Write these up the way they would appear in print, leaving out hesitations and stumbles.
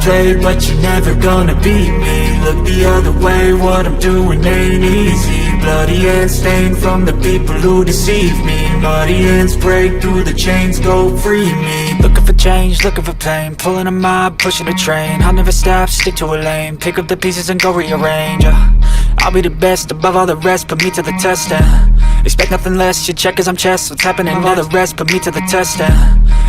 play, but you're never gonna beat me. Look the other way, what I'm doing ain't easy. Bloody hands stained from the people who deceive me. Muddy hands break through the chains, go free me. Looking for change, looking for pain, pulling a mob, pushing a train. I'll never stop, stick to a lane, pick up the pieces and go rearrange. I'll be the best above all the rest, put me to the test. Expect nothing less, you check as I'm chess. What's happening, all the rest, put me to the test.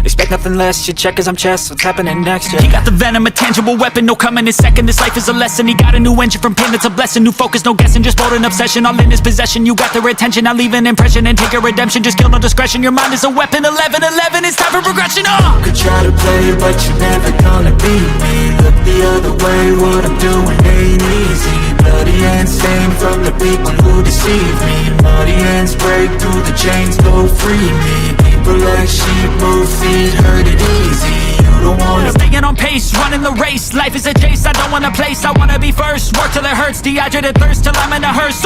Expect nothing less, you check as I'm chess. What's happening next, yeah. He got the venom, a tangible weapon, no coming in second. This life is a lesson, he got a new engine. From pain, it's a blessing, new focus, no guessing. Just bold and obsession, all in his possession. You got their attention, I'll leave an impression and take a redemption. Just kill, no discretion, your mind is a weapon. 11-11, it's time for progression, You could try to play, but you're never gonna beat me. Look the other way, what I'm doing ain't easy. Bloody hands stained from the people who deceive me. Muddy hands break through the chains, go free me. People like sheep move feet, hurt it easy. You don't wanna staying on pace, running the race. Life is a chase, I don't want a place. I wanna be first, work till it hurts. Dehydrated thirst till I'm in a hearse.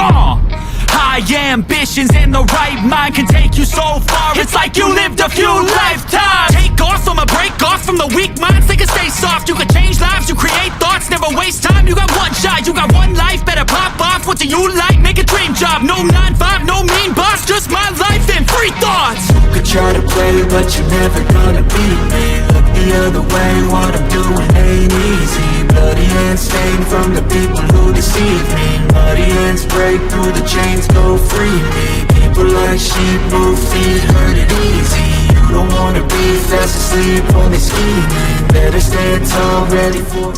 High ambitions in the right mind can take you so far. It's like you lived a few lifetimes. Take off, I'ma break off from the weak minds. They can stay soft, you can change lives, you create thoughts. Never waste time, you got one shot, you got one life. Better pop off, what do you like? Make a dream job, no 9-5, no mean boss. Just my life and free thoughts. You could try to play, but you're never gonna beat me. Look the other way, what I'm doing ain't easy. Bloody hands stained from the people who deceive me. Muddy hands break through the chains, go free me. People like sheep move feet, hurt it easy. You don't wanna be fast asleep, only scheming. Better stand tall, ready for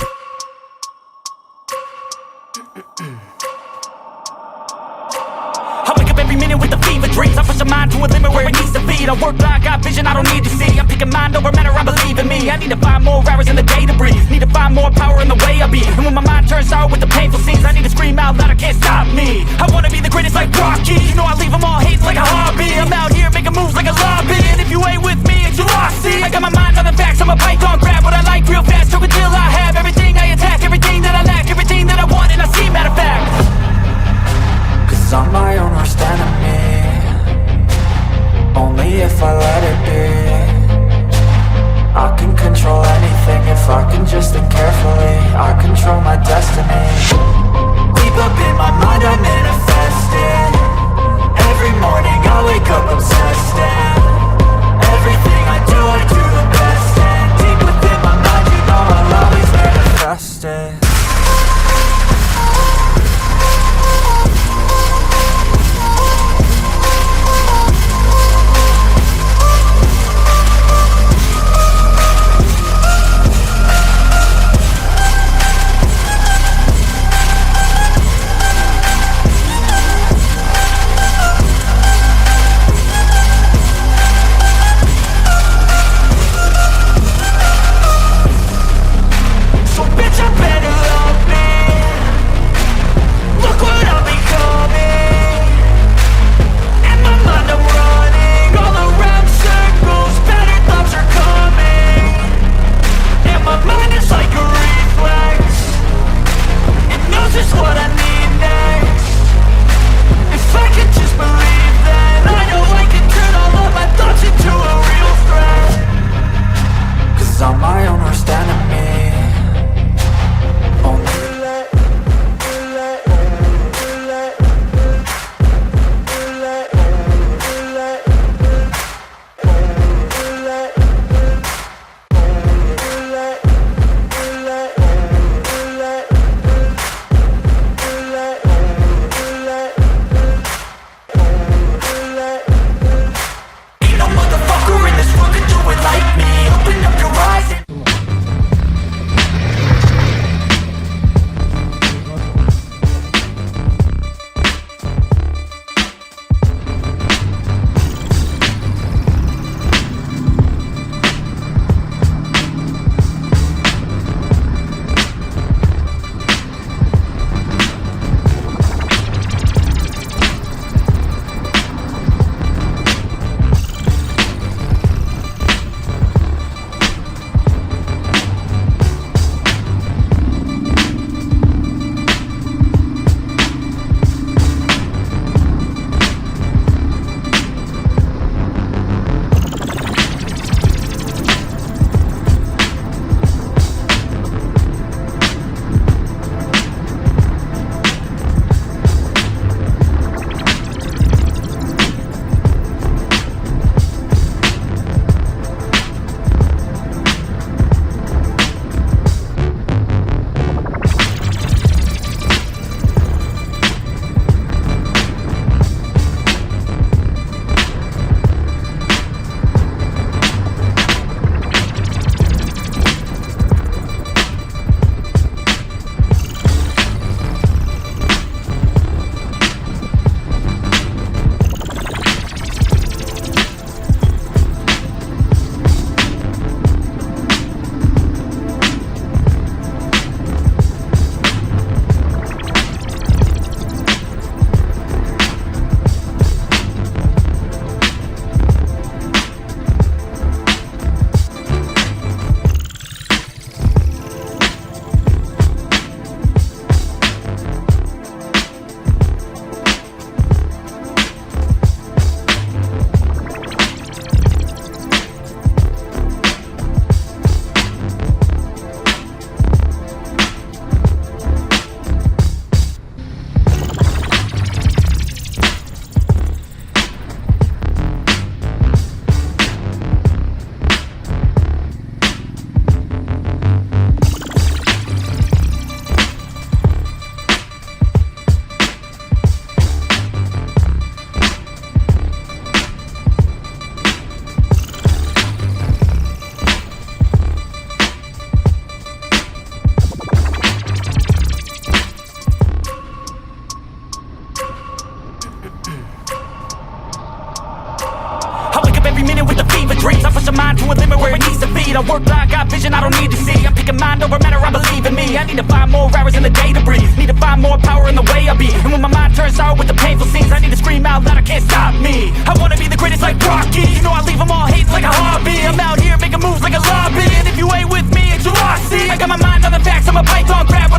I wake up every minute with the fever dreams. I push the mind to a limit where it needs to feed. I work like I got vision I don't need to see. I'm picking mind over matter, I believe in me. I need to find more hours in the day to breathe. Need to find more power in the way I be. And when my mind turns sour with the painful scenes, I need to scream out loud, I can't stop me. I wanna be the greatest like Rocky. You know I leave them all hating like a hobby. I'm out here making moves like a lobby. And if you ain't with me, it's your loss, see. I got my mind on the facts, I'm a python, grab what I like real fast. Choke until I have everything I attack, everything that I lack, everything that I want, and I see, matter of fact. Cause I'm my own worst enemy. Only if I let it be. I can control anything if I can just think carefully. I need to find more hours in the day to breathe. Need to find more power in the way I be. And when my mind turns sour with the painful scenes, I need to scream out loud, I can't stop me. I wanna be the greatest like Rocky. You know I leave them all hating like a hobby. I'm out here making moves like a lobby. And if you ain't with me, it's your loss. See, I got my mind on the facts, I'm a python crab